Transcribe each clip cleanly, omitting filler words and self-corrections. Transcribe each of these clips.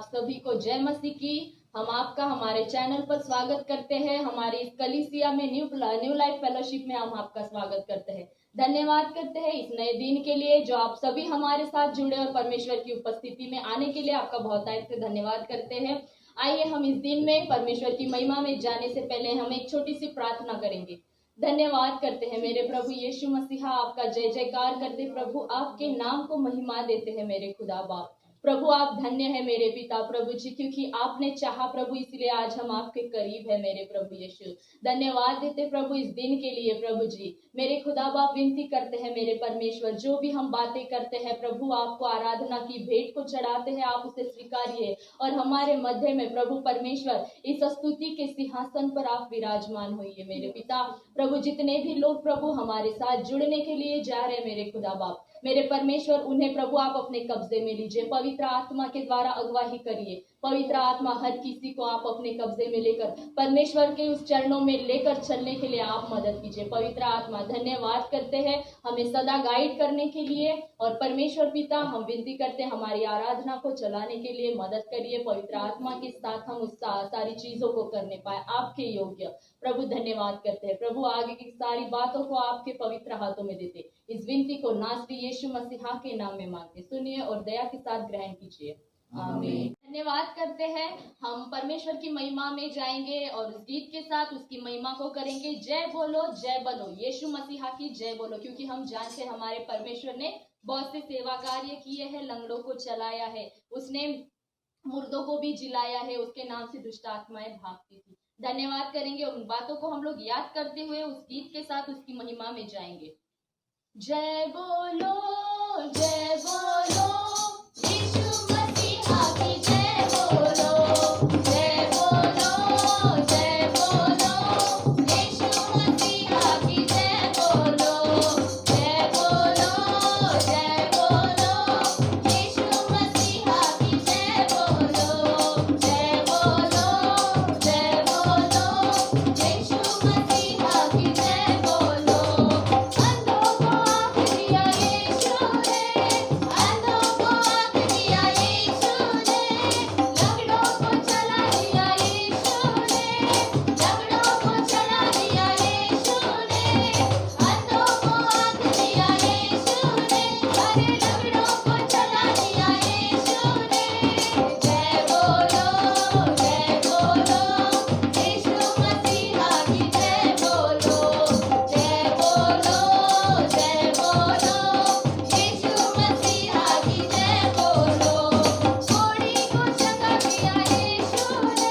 सभी को जय मसीह की। हम आपका हमारे चैनल पर स्वागत करते हैं। हमारी इस कलीसिया में न्यू लाइफ फेलोशिप में हम आपका स्वागत करते हैं। धन्यवाद करते हैं इस नए दिन के लिए जो आप सभी हमारे साथ जुड़े और परमेश्वर की उपस्थिति में आने के लिए आपका बहुत से धन्यवाद करते हैं। आइए हम इस दिन में परमेश्वर की महिमा में जाने से पहले हम एक छोटी सी प्रार्थना करेंगे। धन्यवाद करते हैं मेरे प्रभु यीशु मसीहा, आपका जय जयकार करते प्रभु, आपके नाम को महिमा देते हैं मेरे खुदा बाप। प्रभु आप धन्य है मेरे पिता प्रभु जी, क्योंकि आपने चाहा प्रभु, इसलिए आज हम आपके करीब है मेरे प्रभु यीशु। धन्यवाद देते प्रभु इस दिन के लिए प्रभु जी। मेरे खुदा बाप विनती करते हैं मेरे परमेश्वर, जो भी हम बातें करते हैं प्रभु, आपको आराधना की भेंट को चढ़ाते हैं, आप उसे स्वीकारिए और हमारे मध्य में प्रभु परमेश्वर इस स्तुति के सिंहासन पर आप विराजमान होइए मेरे पिता प्रभु। जितने भी लोग प्रभु हमारे साथ जुड़ने के लिए जा रहे हैं मेरे खुदा बाप, मेरे परमेश्वर उन्हें प्रभु आप अपने कब्जे में लीजिए। पवित्र आत्मा के द्वारा अगुवाही करिए। पवित्र आत्मा हर किसी को आप अपने कब्जे में लेकर परमेश्वर के उस चरणों में लेकर चलने के लिए आप मदद कीजिए। पवित्र आत्मा धन्यवाद करते हैं हमें सदा गाइड करने के लिए, और परमेश्वर पिता हम विनती करते हैं हमारी आराधना को चलाने के लिए मदद करिए। पवित्र आत्मा के साथ हम उस सारी चीजों को करने पाए आपके योग्य प्रभु। धन्यवाद करते हैं प्रभु, आगे की सारी बातों को आपके पवित्र हाथों में देते इस विनती को नासरी यीशु मसीहा के नाम में मांगते, सुनिए और दया के साथ ग्रहण कीजिए, आमीन। धन्यवाद करते हैं। हम परमेश्वर की महिमा में जाएंगे और उस गीत के साथ उसकी महिमा को करेंगे। जय बोलो यीशु मसीहा की जय बोलो, क्योंकि हम जानते हैं हमारे परमेश्वर ने बहुत से सेवा कार्य किए हैं, लंगड़ों को चलाया है, उसने मुर्दों को भी जिलाया है, उसके नाम से दुष्ट आत्माएं भागती थी। धन्यवाद करेंगे और उन बातों को हम लोग याद करते हुए उस गीत के साथ उसकी महिमा में जाएंगे। जय बोलो यीशु मसीहा की जय बोलो, जय बोलो यीशु मसीहा की जय बोलो, जय बोलो यीशु मसीहा की जय बोलो, जय बोलो यीशु मसीहा की जय बोलो। अंधों को आँख दिया यीशु ने, अंधों को आँख दिया यीशु ने, लंगड़ों को चला दिया यीशु ने, लंगड़ों को चला दिया यीशु ने, अंधों को आँख दिया यीशु ने, अरे लंगड़ों को चला दिया यीशु ने। जय बोलो यीशु मसीहा की जय बोलो, जय बोलो यीशु मसीहा की जय बोलो। कोढ़ी को चंगा किया यीशु ने,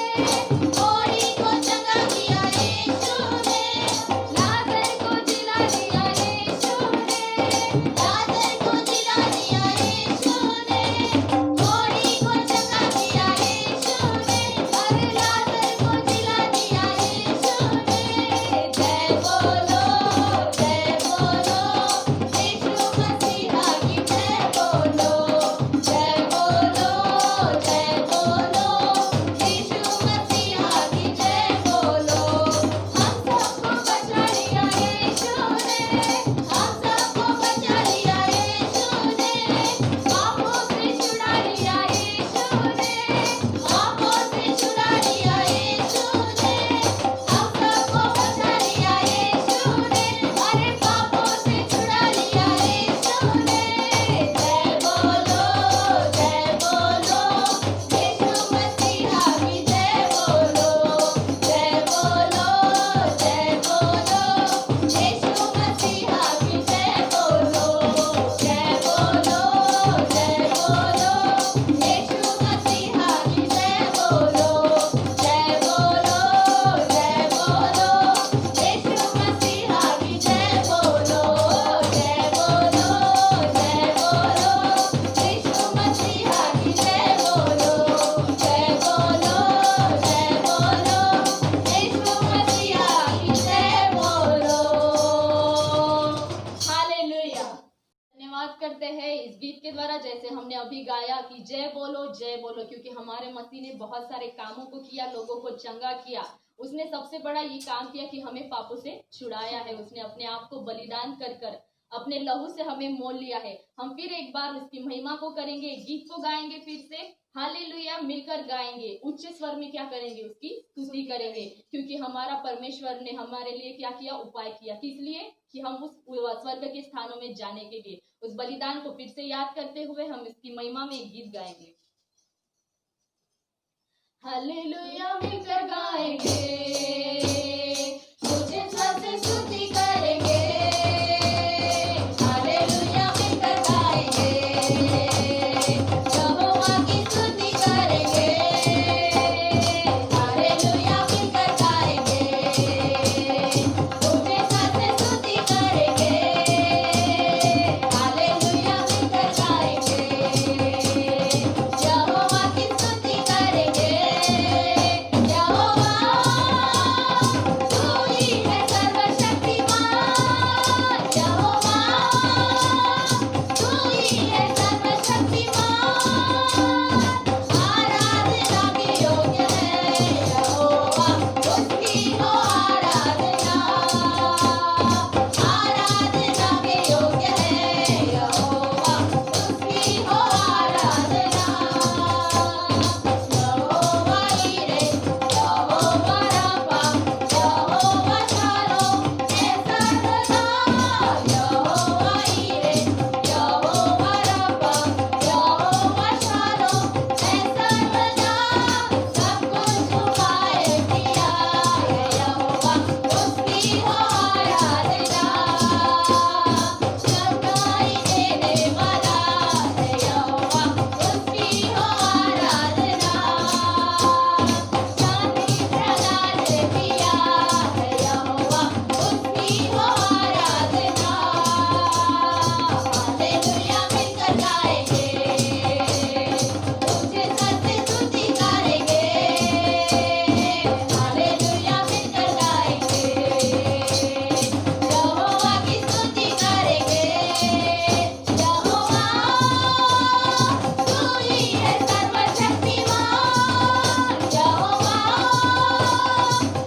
कोढ़ी को चंगा किया यीशु ने, लाजर को जिला दिया यीशु ने, लाजर को जिला दिया यीशु ने, कोढ़ी को चंगा किया यीशु ने, अरे लाजर को जिला दिया यीशु ने। जय बोलो यीशु मसीहा की जय बोलो, जय बोलो यीशु मसीहा की जय बोलो। हम सबको बचा लिया यीशु ने, हम सबको बचा लिया यीशु ने, पापों से छुड़ा लिया यीशु ने, पापों से छुड़ा लिया यीशु ने, हम सबको बचा लिया यीशु ने, अरे पापों से छुड़ा लिया यीशु ने। जय बोलो यीशु मसीहा की जय बोलो, जय बोलो यीशु मसीहा की जय बोलो, जय बोलो यीशु मसीहा की जय बोलो, जय बोलो यीशु मसीहा की जय बोलो, जय बोलो यीशु मसीहा की जय बोलो, जय बोलो यीशु मसीहा की जय बोलो। हालेलुया। धन्यवाद करते हैं इस गीत के द्वारा, जैसे हमने अभी गाया कि जय बोलो, क्योंकि हमारे मसीह ने बहुत सारे कामों को किया, लोगों को चंगा किया। उसने सबसे बड़ा ये काम किया कि हमें पापों से छुड़ाया है। उसने अपने आप को बलिदान कर कर अपने लहू से हमें मोल लिया है। हम फिर एक बार उसकी महिमा को करेंगे, गीत को गाएंगे फिर से। हालेलुया मिलकर गाएंगे, उच्च स्वर में क्या करेंगे, उसकी स्तुति करेंगे, क्योंकि हमारा परमेश्वर ने हमारे लिए क्या किया, उपाय किया। किस लिए? कि हम उस स्वर्ग के स्थानों में जाने के लिए। उस बलिदान को फिर से याद करते हुए हम इसकी महिमा में एक गीत गाएंगे। हालेलुया मिलकर गाएंगे, उच्च स्वर से स्तुति करेंगे। हालेलुया मिलकर गाएंगे, यहोवा की स्तुति करेंगे। हालेलुया मिलकर गाएंगे, उच्च स्वर से स्तुति करेंगे। हालेलुया मिलकर गाएंगे, यहोवा की स्तुति करेंगे। यहोवा तू ही है सर्वशक्तिमान, यहोवा तू ही है सर्वशक्तिमान। आराधना के योग्य है यहोवा, उसकी हो आराधना। आराधना के योग्य है यहोवा, उसकी हो आराधना। यहोवा ईरे, यहोवा राफा, यहोवा शालोम है सर्वदा। यहोवा ईरे, यहोवा राफा, यहोवा शालोम है सर्वदा। सब कुछ उपाय किया है यहोवा, उसकी हो आराधना। चंगाई देने वाला है यहोवा, उसकी हो आराधना। शांति प्रदान किया है यहोवा, उसकी हो आराधना। हालेलुया मिलकर गाएंगे, ऊंचे स्वर से स्तुति करेंगे। हालेलुया मिलकर गाएंगे, यहोवा की स्तुति करेंगे। यहोवा तू ही है सर्वशक्तिमान, यहोवा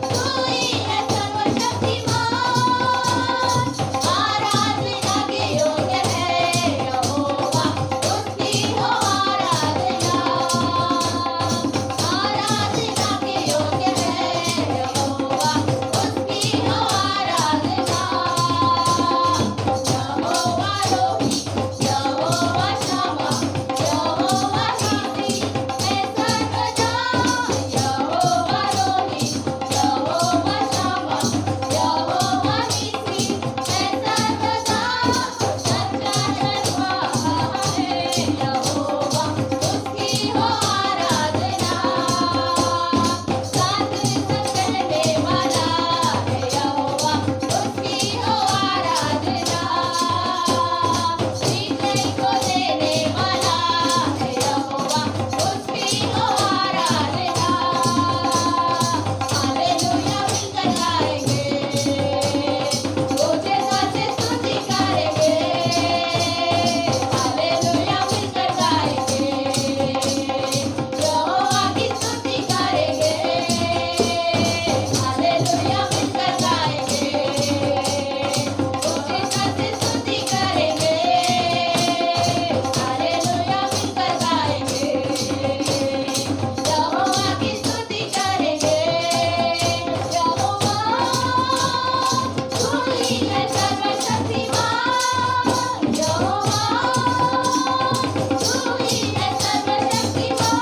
तू ही है सर्वशक्तिमान। आराधना के योग्य है यहोवा, उसकी हो आराधना। आराधना के योग्य है यहोवा, उसकी हो आराधना। यहोवा रोही, यहोवा शम्मा, यहोवा नीसी है सर्वदा। यहोवा रोही, यहोवा शम्मा, यहोवा नीसी है सर्वदा। सच्चा चरवाहा है यहोवा, उसकी हो आराधना। साथ संग रहने वाला है यहोवा, उसकी हो आराधना। जीतने को देने वाला है यहोवा, उसकी हो आराधना। हालेलुया मिलकर गाएंगे, ऊंचे स्वर से स्तुति करेंगे। हालेलुया मिलकर गाएंगे, यहोवा की स्तुति करेंगे। हालेलुया मिलकर गाएंगे, ऊंचे स्वर से स्तुति करेंगे। हालेलुया मिलकर गाएंगे, यहोवा की स्तुति करेंगे। यहोवा तू ही है सर्वशक्तिमान, यहोवा तू ही है सर्वशक्तिमान।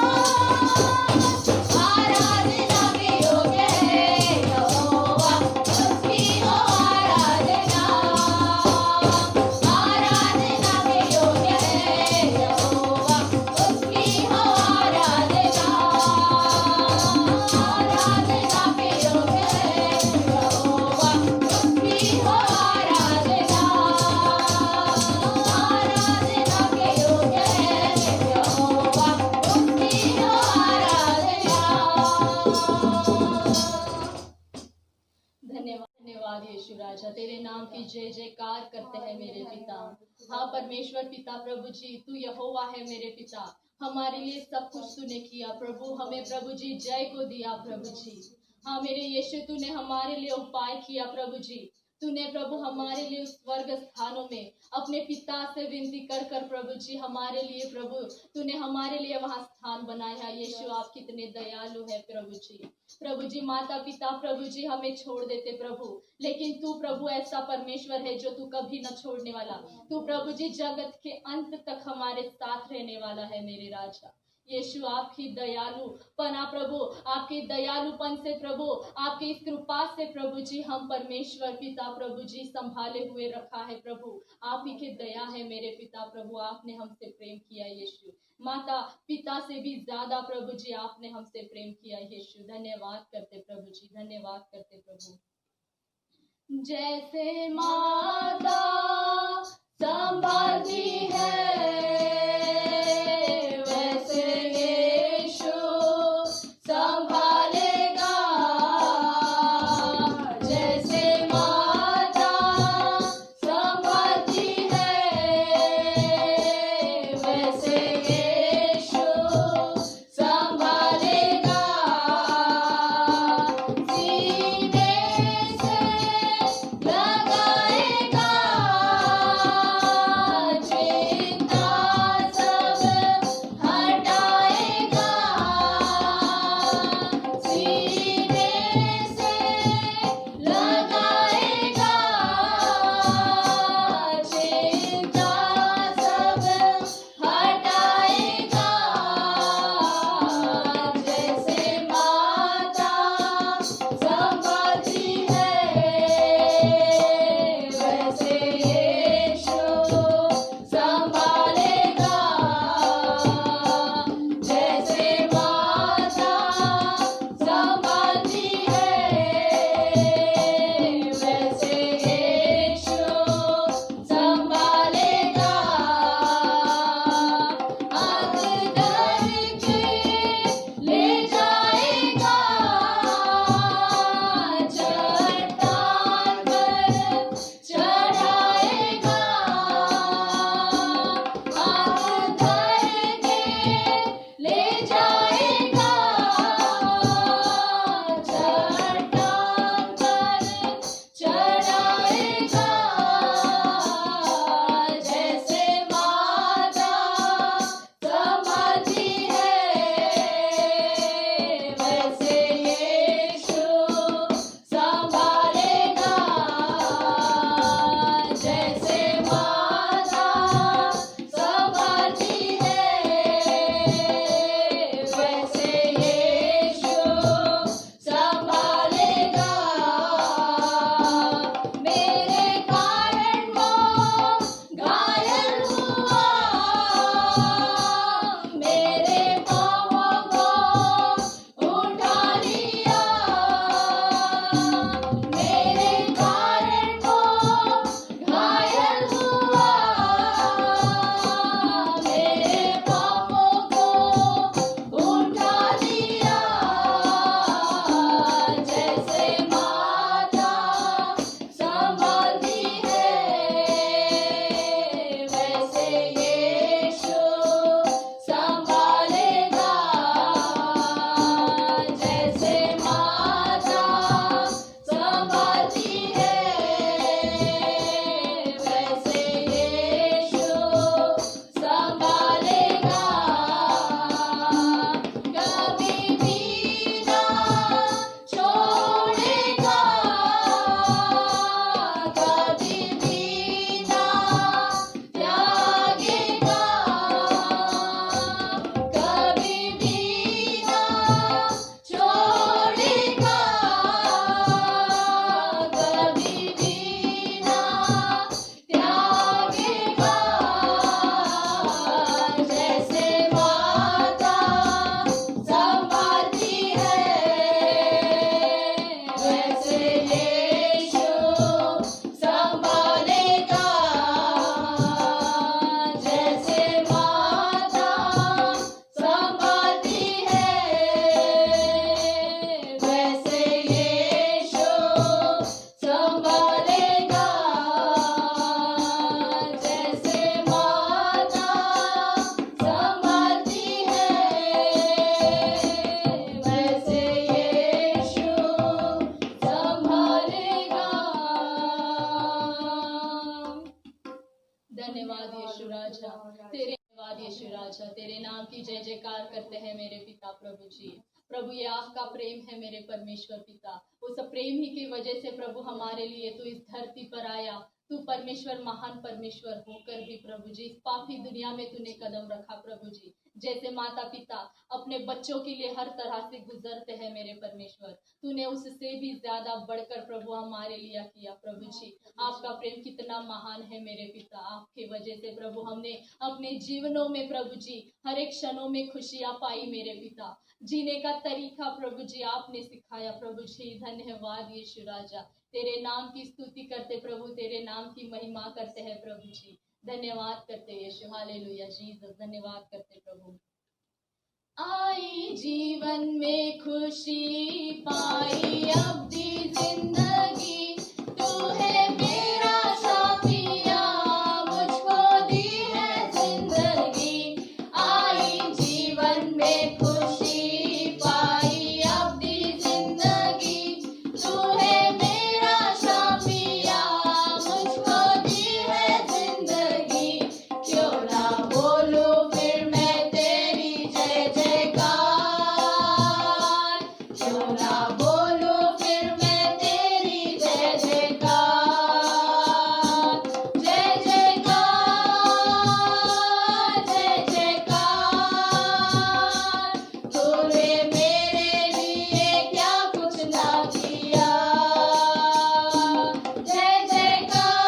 आराधना के योग्य है यहोवा, उसकी हो आराधना। आराधना के योग्य है यहोवा, उसकी हो आराधना। आराधना के योग्य है यहोवा, उसकी हो आराधना। आराधना के योग्य है यहोवा, उसकी हो आराधना। धन्यवाद यीशु राजा, तेरे नाम की जय जयकार करते हैं मेरे पिता। हाँ परमेश्वर पिता प्रभु जी, तू यहोवा है मेरे पिता। हमारे लिए सब कुछ तूने किया प्रभु, हमें प्रभु जी जय को दिया प्रभु जी। हाँ मेरे यीशु, तूने हमारे लिए उपाय किया प्रभु जी। तूने प्रभु हमारे लिए उस स्वर्ग स्थानों में अपने पिता से विनती कर कर प्रभु जी हमारे लिए प्रभु तूने हमारे लिए वहां स्थान बनाया है। यीशु आप कितने दयालु है प्रभु जी माता पिता प्रभु जी हमें छोड़ देते प्रभु, लेकिन तू प्रभु ऐसा परमेश्वर है जो तू कभी न छोड़ने वाला। तू प्रभु जी जगत के अंत तक हमारे साथ रहने वाला है मेरे राजा। यीशु आपकी दयालुपना प्रभु, आपके दयालुपन से प्रभु, आपकी इस कृपा से प्रभु जी हम परमेश्वर पिता प्रभु जी संभाले हुए रखा है प्रभु। आप ही की दया है मेरे पिता प्रभु, आपने हमसे प्रेम किया यीशु। माता पिता से भी ज्यादा प्रभु जी आपने हमसे प्रेम किया यीशु। धन्यवाद करते प्रभु जी, धन्यवाद करते प्रभु। जैसे माता संभालती है धन्यवाद यीशु राजा, तेरे धन्यवाद यीशु राजा, तेरे नाम की जय जयकार करते हैं मेरे पिता प्रभु जी। प्रभु ये आपका प्रेम है मेरे परमेश्वर पिता, उस प्रेम ही की वजह से प्रभु हमारे लिए तू इस धरती पर आया। तू परमेश्वर, महान परमेश्वर होकर भी प्रभु जी इस पापी दुनिया में तूने कदम रखा प्रभु जी। जैसे माता पिता अपने बच्चों के लिए हर तरह से गुजरते हैं मेरे परमेश्वर, तूने उससे भी ज्यादा बढ़कर प्रभु हमारे लिए किया प्रभु जी। आपका प्रेम कितना महान है मेरे पिता, आपकी वजह से प्रभु हमने अपने जीवनों में प्रभु जी हर एक क्षणों में खुशियां पाई मेरे पिता। जीने का तरीका प्रभु जी आपने सिखाया प्रभु जी। धन्यवाद यीशु राजा, तेरे नाम की स्तुति करते प्रभु, तेरे नाम की महिमा करते हैं प्रभु जी। धन्यवाद करते यीशु, हालेलुया जीसस, धन्यवाद करते प्रभु। आई जीवन में खुशी पाई अब दी जिंदगी, तू है मेरा साथिया, मुझको दी है जिंदगी। आई जीवन में खुशी पाई अब दी जिंदगी, तू है मेरा साथिया, मुझको दी है जिंदगी। क्यों ना बोलूं फिर मैं तेरी जय जयकार, क्यों ना बोलूं फिर मैं तेरी जय जयकार। जय जयकार, तूने मेरे लिए क्या कुछ ना किया। जय जयकार,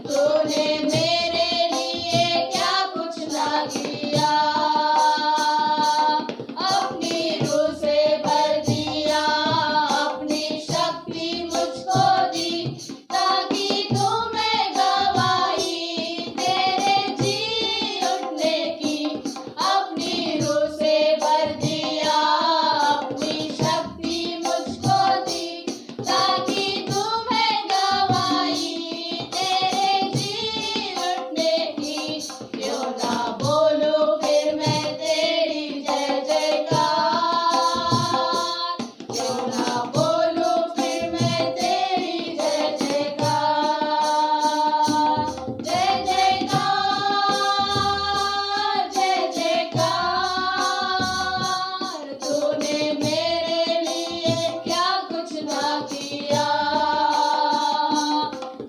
तूने मेरे लिए क्या कुछ ना किया। अपनी रूह से भर दिया, अपनी शक्ति मुझको दी, ताकि तुम्हें गवाही तेरे जी उठने की। अपनी रूह से भर दिया, अपनी शक्ति मुझको दी, ताकि तुम्हें गवाही तेरे जी उठने की। क्यों ना बोलूं फिर मैं तेरी जय जयकार, क्यों ना बोलूं फिर मैं तेरी जय जयकार। जय जयकार, तूने मेरे लिए क्या कुछ ना किया।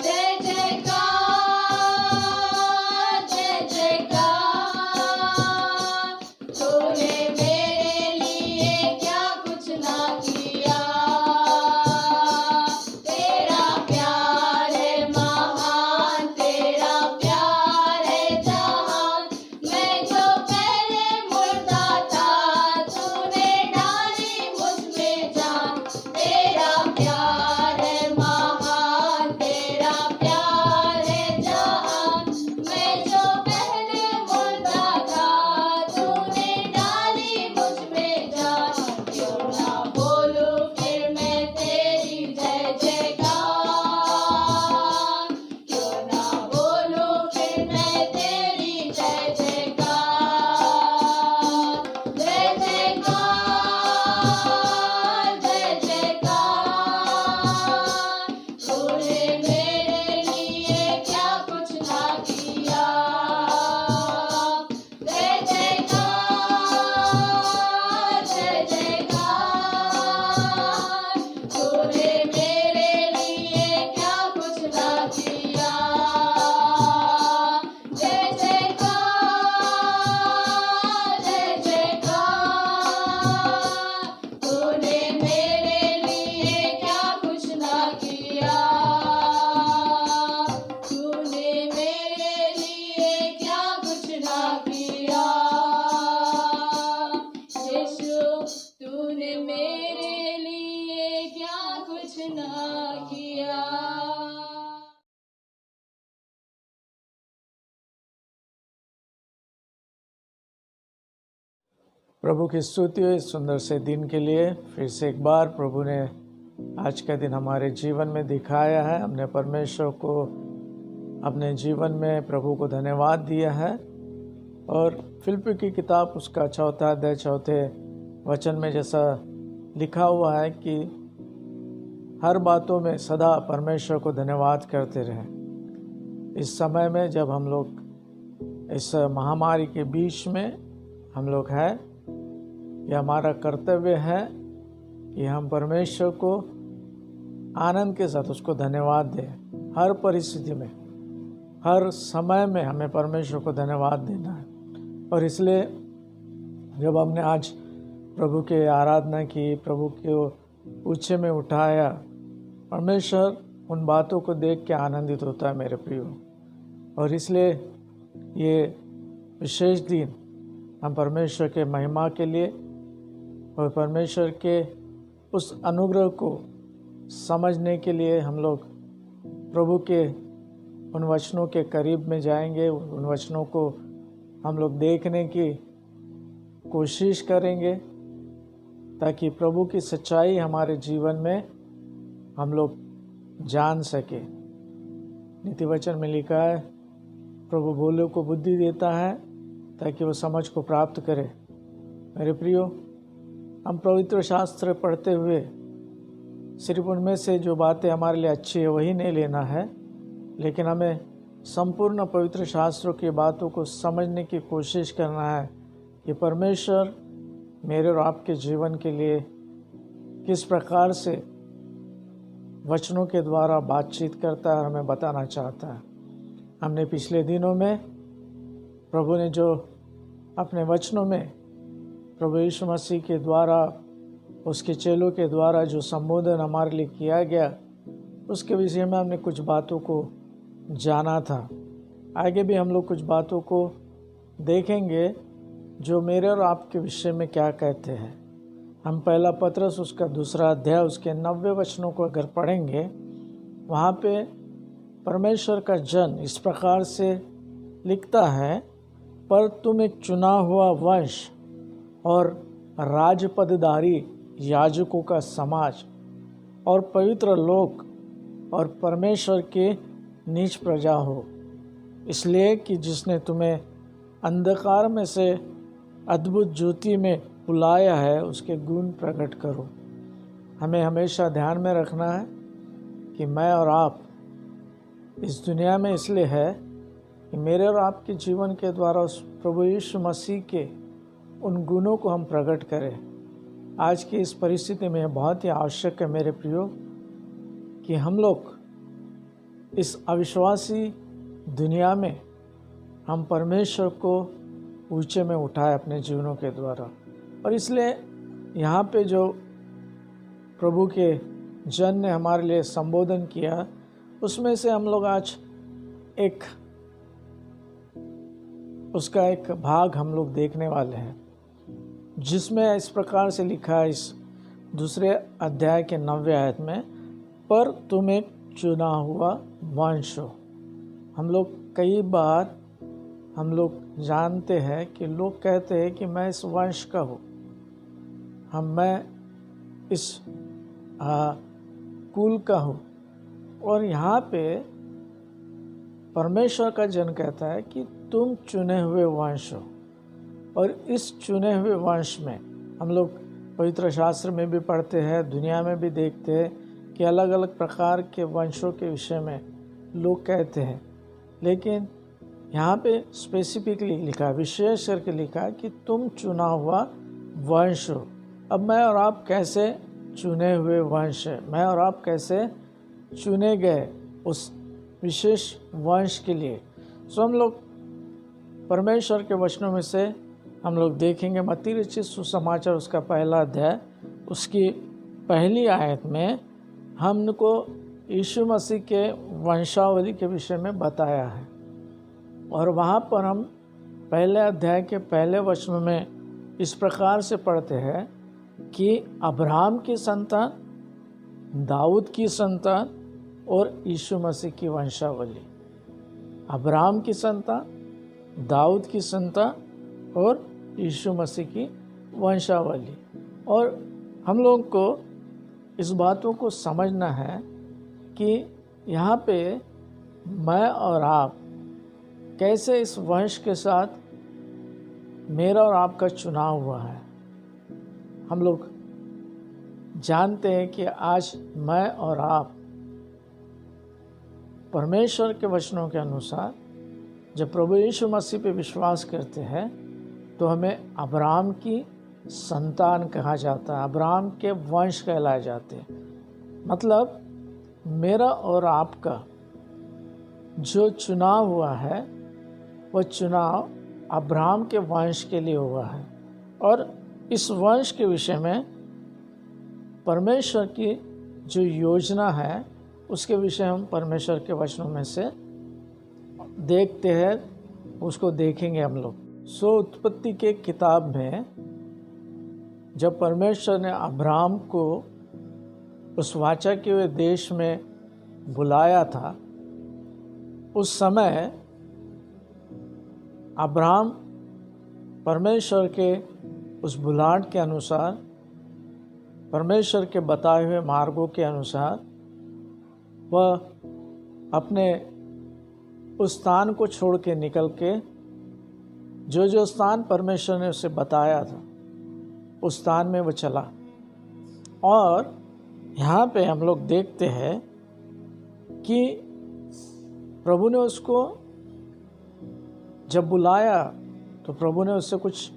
जय जयकार, तूने मेरे लिए क्या कुछ ना किया। तेरा प्यार है महान, तेरा प्यार है जहान। मैं जो पहले मुर्दा था, तूने डाली मुझ में जान। तेरा प्यार है महान, तेरा प्यार है जहान। मैं जो पहले मुर्दा था, तूने डाली मुझ में जान। क्यों ना बोलूं फिर मैं तेरी जय जयकार, क्यों ना बोलूं फिर मैं तेरी जय जयकार। जय जयकार, तूने मेरे लिए क्या कुछ ना किया। जय जयकार, तूने मेरे लिए क्या कुछ ना किया। जय जयकार, तूने मेरे लिए क्या कुछ ना किया। तूने मेरे लिए क्या कुछ ना किया। यीशु, तूने मेरे लिए क्या कुछ ना किया। प्रभु की स्तुति हो इस सुंदर से दिन के लिए। फिर से एक बार प्रभु ने आज का दिन हमारे जीवन में दिखाया है। हमने परमेश्वर को अपने जीवन में प्रभु को धन्यवाद दिया है। और फिलिप्पी की किताब उसका 4 अध्याय 4 वचन में जैसा लिखा हुआ है कि हर बातों में सदा परमेश्वर को धन्यवाद करते रहें। इस समय में जब हम लोग इस महामारी के बीच में हम लोग हैं, यह हमारा कर्तव्य है कि हम परमेश्वर को आनंद के साथ उसको धन्यवाद दें। हर परिस्थिति में, हर समय में हमें परमेश्वर को धन्यवाद देना है। और इसलिए जब हमने आज प्रभु की आराधना की, प्रभु को ऊंचे में उठाया, परमेश्वर उन बातों को देख के आनंदित होता है मेरे प्रियो। और इसलिए ये विशेष दिन हम परमेश्वर के महिमा के लिए और परमेश्वर के उस अनुग्रह को समझने के लिए हम लोग प्रभु के उन वचनों के करीब में जाएंगे। उन वचनों को हम लोग देखने की कोशिश करेंगे ताकि प्रभु की सच्चाई हमारे जीवन में हम लोग जान सके। नीति वचन में लिखा है, प्रभु भोलों को बुद्धि देता है ताकि वो समझ को प्राप्त करे। मेरे प्रियो, हम पवित्र शास्त्र पढ़ते हुए सिर्फ उनमें से जो बातें हमारे लिए अच्छी है वही नहीं लेना है, लेकिन हमें संपूर्ण पवित्र शास्त्रों की बातों को समझने की कोशिश करना है कि परमेश्वर मेरे और आपके जीवन के लिए किस प्रकार से वचनों के द्वारा बातचीत करता है और हमें बताना चाहता है। हमने पिछले दिनों में प्रभु ने जो अपने वचनों में प्रभु यीशु मसीह के द्वारा, उसके चेलों के द्वारा जो संबोधन हमारे लिए किया गया, उसके विषय में हमने कुछ बातों को जाना था। आगे भी हम लोग कुछ बातों को देखेंगे जो मेरे और आपके विषय में क्या कहते हैं। हम पहला पत्रस उसका 2 अध्याय उसके 90 वचनों को अगर पढ़ेंगे, वहाँ पे परमेश्वर का जन इस प्रकार से लिखता है, पर तुम एक चुना हुआ वंश और राजपदधारी याजकों का समाज और पवित्र लोक और परमेश्वर के नीच प्रजा हो, इसलिए कि जिसने तुम्हें अंधकार में से अद्भुत ज्योति में बुलाया है, उसके गुण प्रकट करो। हमें हमेशा ध्यान में रखना है कि मैं और आप इस दुनिया में इसलिए है कि मेरे और आपके जीवन के द्वारा उस प्रभु यीशु मसीह के उन गुणों को हम प्रकट करें। आज की इस परिस्थिति में बहुत ही आवश्यक है मेरे प्रियो कि हम लोग इस अविश्वासी दुनिया में हम परमेश्वर को ऊंचे में उठाए अपने जीवनों के द्वारा। और इसलिए यहाँ पे जो प्रभु के जन ने हमारे लिए संबोधन किया, उसमें से हम लोग आज उसका एक भाग हम लोग देखने वाले हैं, जिसमें इस प्रकार से लिखा है इस 2 अध्याय के 90 आयत में, पर तुम एक चुना हुआ वंश हो। हम लोग कई बार हम लोग जानते हैं कि लोग कहते हैं कि मैं इस वंश का हूँ, मैं इस कुल का हूँ। और यहाँ पे परमेश्वर का जन कहता है कि तुम चुने हुए वंश हो। और इस चुने हुए वंश में हम लोग पवित्र शास्त्र में भी पढ़ते हैं, दुनिया में भी देखते हैं कि अलग अलग प्रकार के वंशों के विषय में लोग कहते हैं, लेकिन यहाँ पे स्पेसिफिकली लिखा, विशेष करके लिखा है कि तुम चुना हुआ वंश हो। अब मैं और आप कैसे चुने हुए वंश है, मैं और आप कैसे चुने गए उस विशेष वंश के लिए। सो हम लोग परमेश्वर के वचनों में से हम लोग देखेंगे मत्ती रचित सुसमाचार उसका 1 अध्याय उसकी 1 आयत में हमको यीशु मसीह के वंशावली के विषय में बताया है। और वहाँ पर हम 1 अध्याय के 1 वचन में इस प्रकार से पढ़ते हैं कि अब्राहम की संतान, दाऊद की संतान और यीशु मसीह की वंशावली। अब्राहम की संतान, दाऊद की संतान और यीशु मसीह की वंशावली। और हम लोगों को इस बातों को समझना है कि यहाँ पे मैं और आप कैसे इस वंश के साथ मेरा और आपका चुनाव हुआ है। हम लोग जानते हैं कि आज मैं और आप परमेश्वर के वचनों के अनुसार जब प्रभु यीशु मसीह पे विश्वास करते हैं तो हमें अब्राहम की संतान कहा जाता है, अब्राहम के वंश कहलाए जाते हैं। मतलब मेरा और आपका जो चुनाव हुआ है वह चुनाव अब्राहम के वंश के लिए हुआ है, और इस वंश के विषय में परमेश्वर की जो योजना है उसके विषय हम परमेश्वर के वचनों में से देखते हैं, उसको देखेंगे हम लोग। उत्पत्ति के किताब में जब परमेश्वर ने अब्राहम को उस वाचा किए हुए देश में बुलाया था, उस समय अब्राहम परमेश्वर के उस बुलाहट के अनुसार, परमेश्वर के बताए हुए मार्गों के अनुसार वह अपने उस स्थान को छोड़ के निकल के जो स्थान परमेश्वर ने उसे बताया था उस स्थान में वह चला। और यहाँ पे हम लोग देखते हैं कि प्रभु ने उसको जब बुलाया तो प्रभु ने उससे कुछ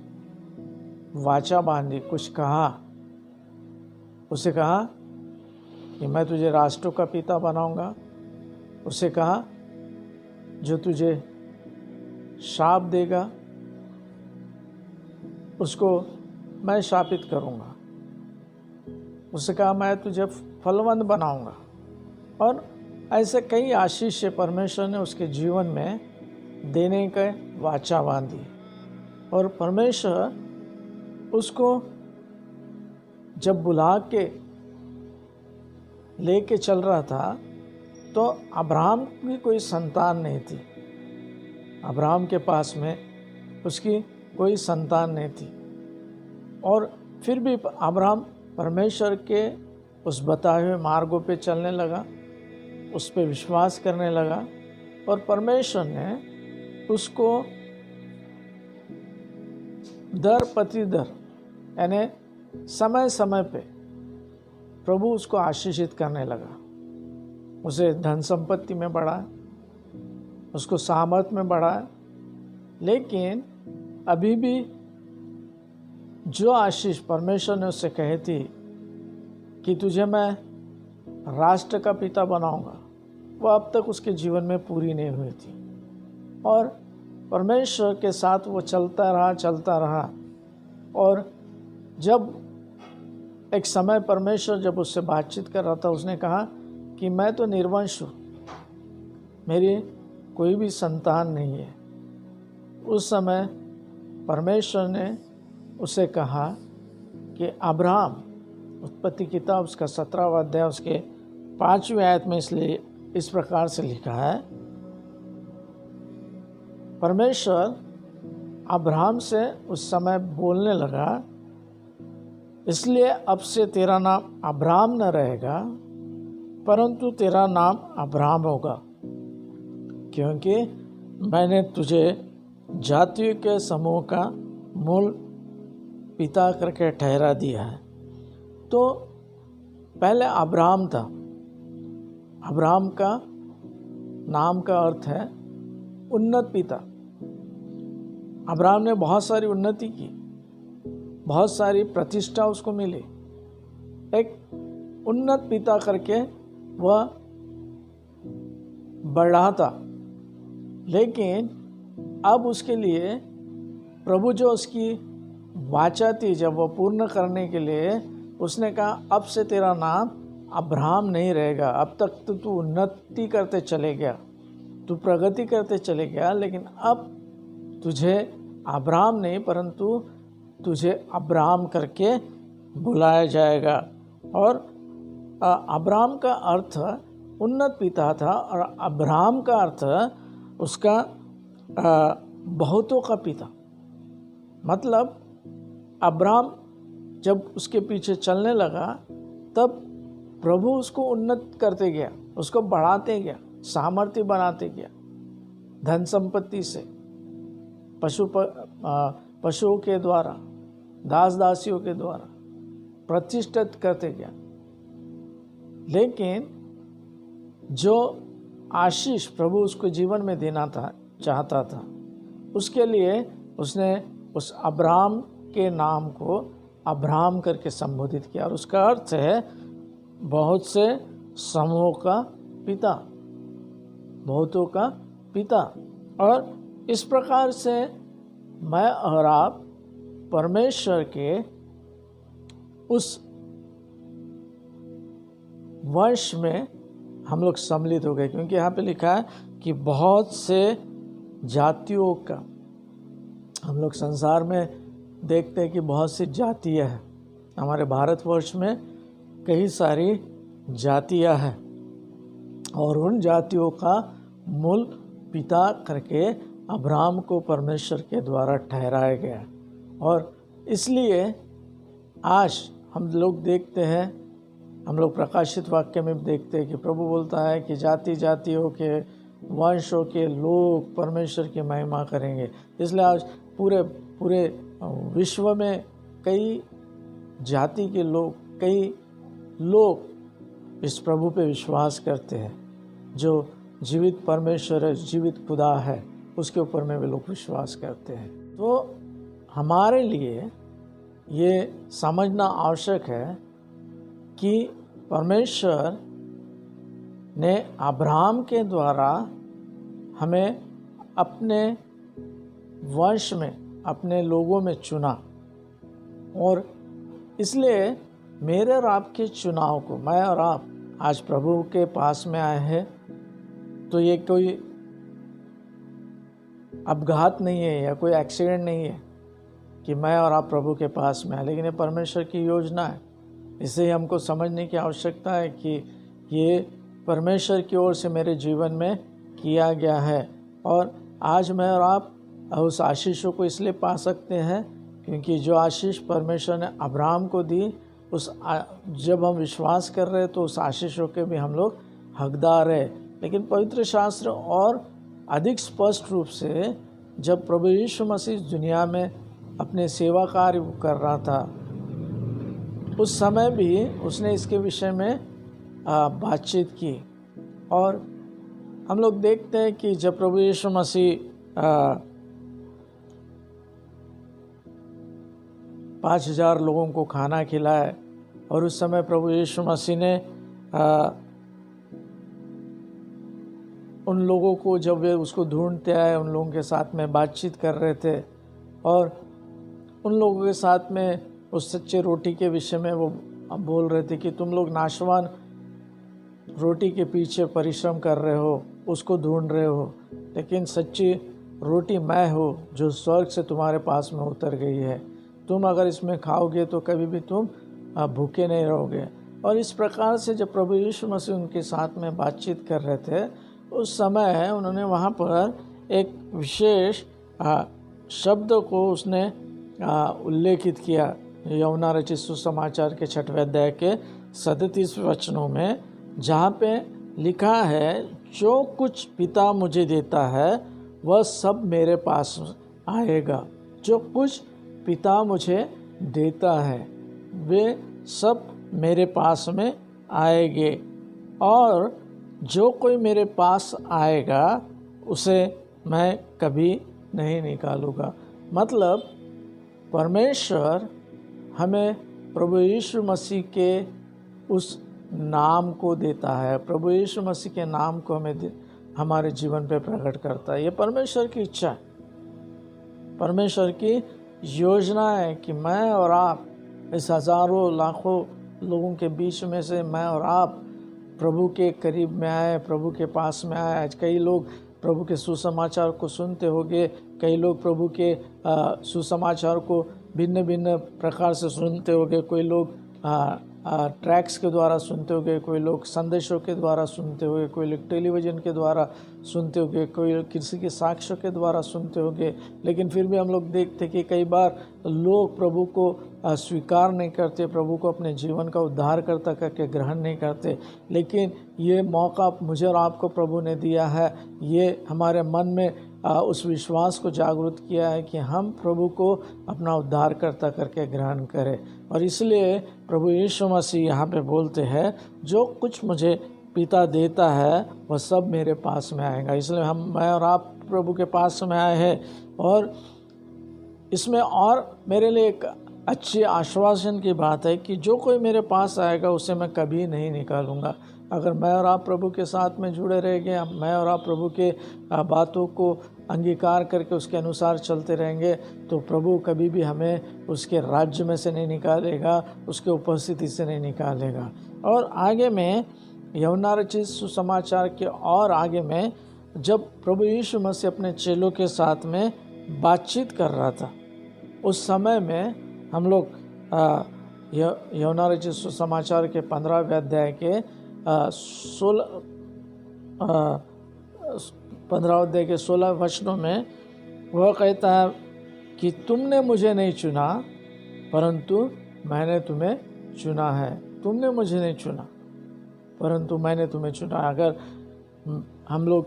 वाचा बांधी, कुछ कहा। उसे कहा कि मैं तुझे राष्ट्रों का पिता बनाऊंगा। उसे कहा जो तुझे शाप देगा उसको मैं शापित करूंगा। उसे कहा मैं तुझे फलवंत बनाऊंगा। और ऐसे कई आशीष परमेश्वर ने उसके जीवन में देने का वाचा बांधी। और परमेश्वर उसको जब बुला के लेके चल रहा था तो अब्राहम की कोई संतान नहीं थी, अब्राहम के पास में उसकी कोई संतान नहीं थी। और फिर भी अब्राहम परमेश्वर के उस बताए हुए मार्गों पे चलने लगा, उस पे विश्वास करने लगा, और परमेश्वर ने उसको दर प्रति दर यानी समय समय पे प्रभु उसको आशीषित करने लगा। उसे धन संपत्ति में बढ़ाया, उसको सामर्थ में बढ़ाया। लेकिन अभी भी जो आशीष परमेश्वर ने उससे कही थी कि तुझे मैं राष्ट्र का पिता बनाऊंगा, वह अब तक उसके जीवन में पूरी नहीं हुई थी। और परमेश्वर के साथ वो चलता रहा। और जब एक समय परमेश्वर जब उससे बातचीत कर रहा था, उसने कहा कि मैं तो निर्वंश हूँ, मेरी कोई भी संतान नहीं है। उस समय परमेश्वर ने उसे कहा कि अब्राहम, उत्पत्ति किताब उसका 17वां अध्याय उसके 5वें आयत में इसलिए इस प्रकार से लिखा है, परमेश्वर अब्राहम से उस समय बोलने लगा, इसलिए अब से तेरा नाम अब्राहम न रहेगा परंतु तेरा नाम अब्राहम होगा, क्योंकि मैंने तुझे जातियों के समूह का मूल पिता करके ठहरा दिया है। तो पहले अब्राहम था। अब्राहम का नाम का अर्थ है उन्नत पिता। अब्राहम ने बहुत सारी उन्नति की, बहुत सारी प्रतिष्ठा उसको मिली, एक उन्नत पिता करके वह बढ़ा था। लेकिन अब उसके लिए प्रभु जो उसकी वाचा थी, जब वह पूर्ण करने के लिए उसने कहा अब से तेरा नाम अब्राहम नहीं रहेगा। अब तक तो तू उन्नति करते चले गया, तू प्रगति करते चले गया, लेकिन अब तुझे अब्राहम नहीं परंतु तुझे अब्राहम करके बुलाया जाएगा। और अब्राहम का अर्थ उन्नत पिता था, और अब्राहम का अर्थ उसका बहुतों का पिता। मतलब अब्राहम जब उसके पीछे चलने लगा तब प्रभु उसको उन्नत करते गया, उसको बढ़ाते गया, सामर्थ्य बनाते गया, धन संपत्ति से, पशुओं के द्वारा, दास दासियों के द्वारा प्रतिष्ठित करते गया। लेकिन जो आशीष प्रभु उसको जीवन में देना था, चाहता था, उसके लिए उसने उस अब्राहम के नाम को अब्राहम करके संबोधित किया, और उसका अर्थ है बहुत से समूहों का पिता, बहुतों का पिता। और इस प्रकार से मैं और आप परमेश्वर के उस वंश में हम लोग सम्मिलित हो गए, क्योंकि यहाँ पे लिखा है कि बहुत से जातियों का, हम लोग संसार में देखते हैं कि बहुत सी जातियाँ हैं। हमारे भारतवर्ष में कई सारी जातियाँ हैं, और उन जातियों का मूल पिता करके अब्राहम को परमेश्वर के द्वारा ठहराया गया। और इसलिए आज हम लोग देखते हैं, हम लोग प्रकाशित वाक्य में देखते हैं कि प्रभु बोलता है कि जाति जातियों के, वंशों के लोग परमेश्वर की महिमा करेंगे। इसलिए आज पूरे विश्व में कई जाति के लोग, कई लोग इस प्रभु पे विश्वास करते हैं। जो जीवित परमेश्वर है, जीवित खुदा है, उसके ऊपर में वे लोग विश्वास करते हैं। तो हमारे लिए ये समझना आवश्यक है कि परमेश्वर ने अब्राहम के द्वारा हमें अपने वंश में, अपने लोगों में चुना, और इसलिए मेरे और आपके चुनाव को, मैं और आप आज प्रभु के पास में आए हैं, तो ये कोई अपघात नहीं है या कोई एक्सीडेंट नहीं है कि मैं और आप प्रभु के पास में आए, लेकिन ये परमेश्वर की योजना है। इसे हमको समझने की आवश्यकता है कि ये परमेश्वर की ओर से मेरे जीवन में किया गया है। और आज मैं और आप उस आशीषों को इसलिए पा सकते हैं क्योंकि जो आशीष परमेश्वर ने अब्राहम को दी, जब हम विश्वास कर रहे तो उस आशीषों के भी हम लोग हकदार है। लेकिन पवित्र शास्त्र और अधिक स्पष्ट रूप से जब प्रभु यीशु मसीह इस दुनिया में अपने सेवा कार्य कर रहा था, उस समय भी उसने इसके विषय में बातचीत की। और हम लोग देखते हैं कि जब प्रभु यीशु मसीह 5,000 लोगों को खाना खिलाए, और उस समय प्रभु यीशु मसीह ने उन लोगों को, जब वे उसको ढूंढते आए, उन लोगों के साथ में बातचीत कर रहे थे, और उन लोगों के साथ में उस सच्चे रोटी के विषय में वो बोल रहे थे कि तुम लोग नाशवान रोटी के पीछे परिश्रम कर रहे हो, उसको ढूंढ रहे हो, लेकिन सच्ची रोटी मैं हूँ जो स्वर्ग से तुम्हारे पास में उतर गई है। तुम अगर इसमें खाओगे तो कभी भी तुम भूखे नहीं रहोगे। और इस प्रकार से जब प्रभु यीशु मसीह उनके साथ में बातचीत कर रहे थे, उस समय उन्होंने वहाँ पर एक विशेष शब्द को उसने उल्लेखित किया। यूहन्ना रचित सुसमाचार के 6वें अध्याय के 37 वचनों में, जहाँ पे लिखा है, जो कुछ पिता मुझे देता है वह सब मेरे पास आएगा। जो कुछ पिता मुझे देता है वे सब मेरे पास में आएंगे, और जो कोई मेरे पास आएगा उसे मैं कभी नहीं निकालूंगा। मतलब परमेश्वर हमें प्रभु यीशु मसीह के उस नाम को देता है, प्रभु यीशु मसीह के नाम को हमें हमारे जीवन पे प्रकट करता है। ये परमेश्वर की इच्छा है, परमेश्वर की योजना है कि मैं और आप इस हज़ारों लाखों लोगों के बीच में से मैं और आप प्रभु के करीब में आए, प्रभु के पास में आए। आज कई लोग प्रभु के सुसमाचार को सुनते होंगे, कई लोग प्रभु के सुसमाचार को भिन्न भिन्न प्रकार से सुनते होंगे। कोई लोग ट्रैक्स के द्वारा सुनते होंगे, कोई लोग संदेशों के द्वारा सुनते होंगे, कोई लोग टेलीविज़न के द्वारा सुनते होंगे, कोई किसी के साक्ष्यों के द्वारा सुनते होंगे। लेकिन फिर भी हम लोग देखते कि कई बार लोग प्रभु को स्वीकार नहीं करते, प्रभु को अपने जीवन का उद्धारकर्ता करके ग्रहण नहीं करते। लेकिन ये मौका मुझे और आपको प्रभु ने दिया है। ये हमारे मन में उस विश्वास को जागृत किया है कि हम प्रभु को अपना उद्धारकर्ता करके ग्रहण करें। और इसलिए प्रभु यीशु मसीह यहाँ पे बोलते हैं, जो कुछ मुझे पिता देता है वह सब मेरे पास में आएगा। इसलिए मैं और आप प्रभु के पास में आए हैं। और इसमें और मेरे लिए एक अच्छी आश्वासन की बात है कि जो कोई मेरे पास आएगा उसे मैं कभी नहीं निकालूंगा। अगर मैं और आप प्रभु के साथ में जुड़े रहेंगे, मैं और आप प्रभु के बातों को अंगीकार करके उसके अनुसार चलते रहेंगे, तो प्रभु कभी भी हमें उसके राज्य में से नहीं निकालेगा, उसके उपस्थिति से नहीं निकालेगा। और आगे में यूहन्ना रचित सुसमाचार के और आगे में जब प्रभु यीशु मसीह अपने चेलों के साथ में बातचीत कर रहा था, उस समय में हम लोग यूहन्ना रचित सुसमाचार के 15वें अध्याय के 15 अध्याय के 16 वचनों में वह कहता है कि तुमने मुझे नहीं चुना परंतु मैंने तुम्हें चुना है। तुमने मुझे नहीं चुना परंतु मैंने तुम्हें चुना। अगर हम लोग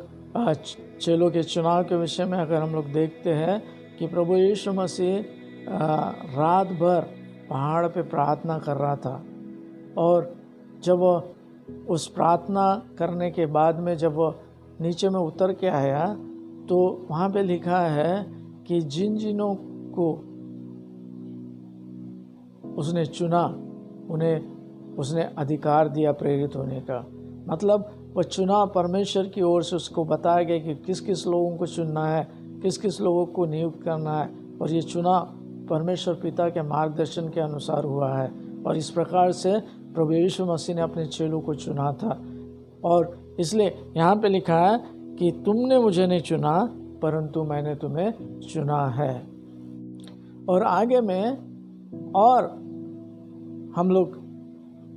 चेलों के चुनाव के विषय में अगर हम लोग देखते हैं कि प्रभु यीशु मसीह रात भर पहाड़ पे प्रार्थना कर रहा था, और जब उस प्रार्थना करने के बाद में जब वो नीचे में उतर के आया तो वहाँ पे लिखा है कि जिन जिनों को उसने चुना उन्हें उसने अधिकार दिया प्रेरित होने का। मतलब वह चुना परमेश्वर की ओर से उसको बताया गया कि किस किस लोगों को चुनना है, किस किस लोगों को नियुक्त करना है, और ये चुना परमेश्वर पिता के मार्गदर्शन के अनुसार हुआ है। और इस प्रकार से प्रभु यीशु मसीह ने अपने चेलों को चुना था। और इसलिए यहाँ पे लिखा है कि तुमने मुझे नहीं चुना परंतु मैंने तुम्हें चुना है। और आगे में और हम लोग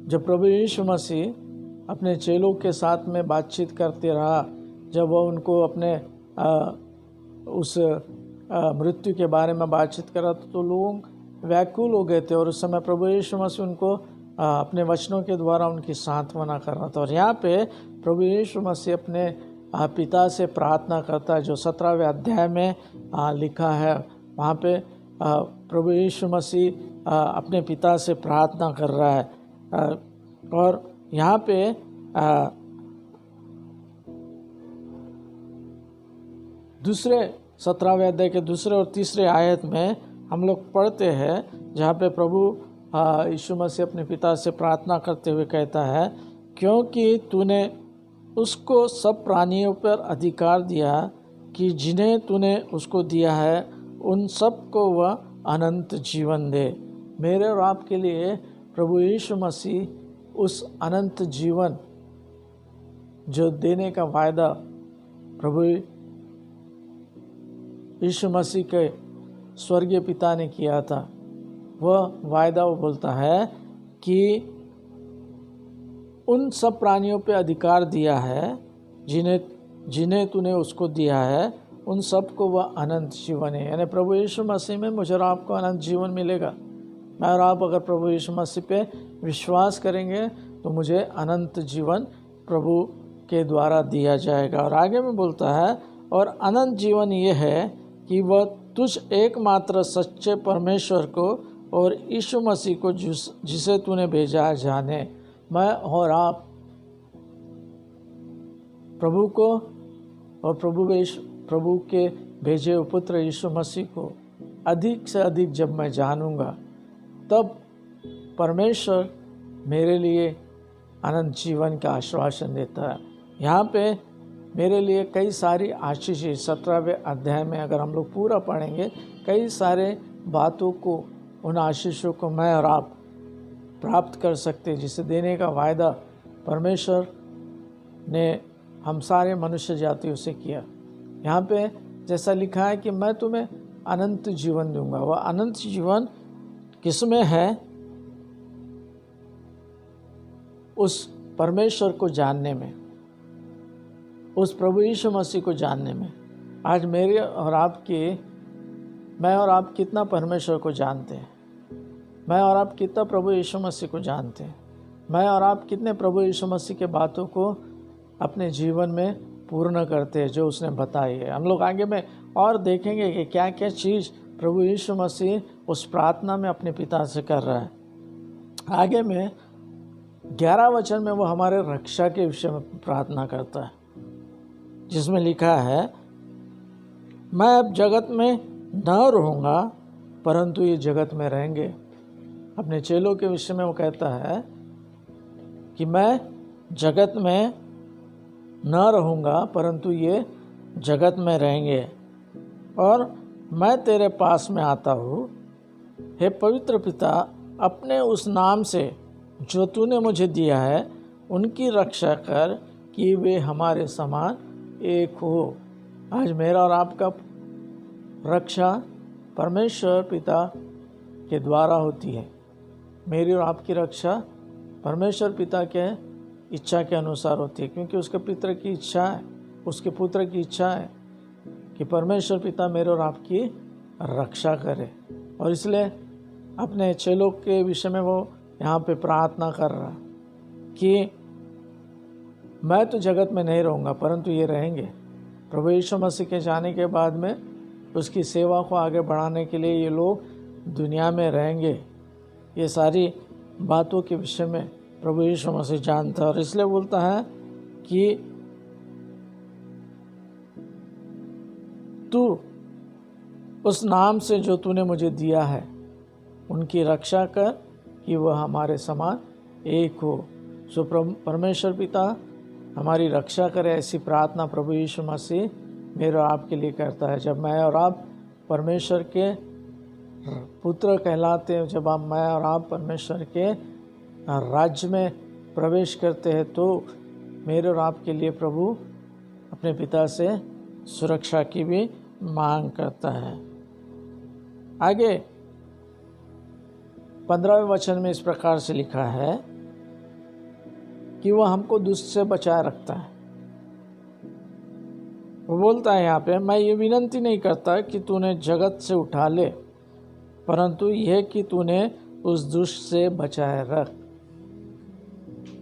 जब प्रभु यीशु मसीह अपने चेलों के साथ में बातचीत करते रहा, जब वह उनको अपने उस मृत्यु के बारे में बातचीत कर रहा था तो लोग व्याकुल हो गए थे। और उस समय प्रभु यीशु मसीह उनको अपने वचनों के द्वारा उनकी सांत्वना कर रहा था। और यहाँ पे प्रभु यीशु मसीह अपने पिता से प्रार्थना करता है, जो 17वें अध्याय में लिखा है। वहाँ पे प्रभु यीशु मसीह अपने पिता से प्रार्थना कर रहा है। और यहाँ पे दूसरे 17वें अध्याय के दूसरे और तीसरे आयत में हम लोग पढ़ते हैं, जहाँ पे प्रभु यीशु मसीह अपने पिता से प्रार्थना करते हुए कहता है, क्योंकि तूने उसको सब प्राणियों पर अधिकार दिया कि जिन्हें तूने उसको दिया है उन सब को वह अनंत जीवन दे। मेरे और आपके लिए प्रभु यीशु मसीह उस अनंत जीवन जो देने का वायदा प्रभु यीशु मसीह के स्वर्गीय पिता ने किया था, वह वायदा वो बोलता है कि उन सब प्राणियों पे अधिकार दिया है जिन्हें तूने उसको दिया है, उन सब को वह अनंत जीवन है। यानी प्रभु यीशु मसीह में मुझे और आपको अनंत जीवन मिलेगा। मैं और आप अगर प्रभु यीशु मसीह पे विश्वास करेंगे तो मुझे अनंत जीवन प्रभु के द्वारा दिया जाएगा। और आगे में बोलता है, और अनंत जीवन ये है कि वह तुझ एकमात्र सच्चे परमेश्वर को और यीशु मसीह को जिसे तूने भेजा है जाने। मैं और आप प्रभु को और प्रभु के भेजे हुए पुत्र यीशु मसीह को अधिक से अधिक जब मैं जानूंगा, तब परमेश्वर मेरे लिए अनंत जीवन का आश्वासन देता है। यहाँ पे मेरे लिए कई सारी आशीषें 17वें अध्याय में अगर हम लोग पूरा पढ़ेंगे, कई सारे बातों को, उन आशीषों को मैं और आप प्राप्त कर सकते हैं, जिसे देने का वायदा परमेश्वर ने हम सारे मनुष्य जातियों से किया। यहाँ पे जैसा लिखा है कि मैं तुम्हें अनंत जीवन दूंगा। वह अनंत जीवन किसमें है? उस परमेश्वर को जानने में, उस प्रभु यीशु मसीह को जानने में। आज मेरे और आपके, मैं और आप कितना परमेश्वर को जानते हैं? मैं और आप कितना प्रभु यीशु मसीह को जानते हैं? मैं और आप कितने प्रभु यीशु मसीह के बातों को अपने जीवन में पूर्ण करते हैं जो उसने बताई है। हम लोग आगे में और देखेंगे कि क्या क्या चीज़ प्रभु यीशु मसीह उस प्रार्थना में अपने पिता से कर रहा है। आगे में 11 वचन में वो हमारे रक्षा के विषय में प्रार्थना करता है, जिसमें लिखा है, मैं अब जगत में न रहूँगा परंतु ये जगत में रहेंगे। अपने चेलों के विषय में वो कहता है कि मैं जगत में न रहूँगा परंतु ये जगत में रहेंगे, और मैं तेरे पास में आता हूँ। हे पवित्र पिता, अपने उस नाम से जो तूने मुझे दिया है उनकी रक्षा कर कि वे हमारे समान एक हो। आज मेरा और आपका रक्षा परमेश्वर पिता के द्वारा होती है। मेरी और आपकी रक्षा परमेश्वर पिता के इच्छा के अनुसार होती है, क्योंकि उसके पुत्र की इच्छा है, उसके पुत्र की इच्छा है कि परमेश्वर पिता मेरे और आपकी रक्षा करे। और इसलिए अपने चेलों के विषय में वो यहाँ पे प्रार्थना कर रहा कि मैं तो जगत में नहीं रहूँगा परंतु ये रहेंगे। प्रभु यीशु मसीह के जाने के बाद में उसकी सेवा को आगे बढ़ाने के लिए ये लोग दुनिया में रहेंगे। ये सारी बातों के विषय में प्रभु यीशु मसीह जानता है, और इसलिए बोलता है कि तू उस नाम से जो तूने मुझे दिया है उनकी रक्षा कर कि वह हमारे समान एक हो। सो परमेश्वर पिता हमारी रक्षा करे, ऐसी प्रार्थना प्रभु यीशु मसीह मेरे और आपके लिए करता है। जब मैं और आप परमेश्वर के पुत्र कहलाते हैं, जब मैं और आप परमेश्वर के राज्य में प्रवेश करते हैं, तो मेरे और आपके लिए प्रभु अपने पिता से सुरक्षा की भी मांग करता है। आगे 15वें वचन में इस प्रकार से लिखा है कि वह हमको दुष्ट से बचाए रखता है। वो बोलता है यहाँ पे, मैं ये विनती नहीं करता कि तूने जगत से उठा ले, परंतु यह कि तूने उस दुष्ट से बचाए रख।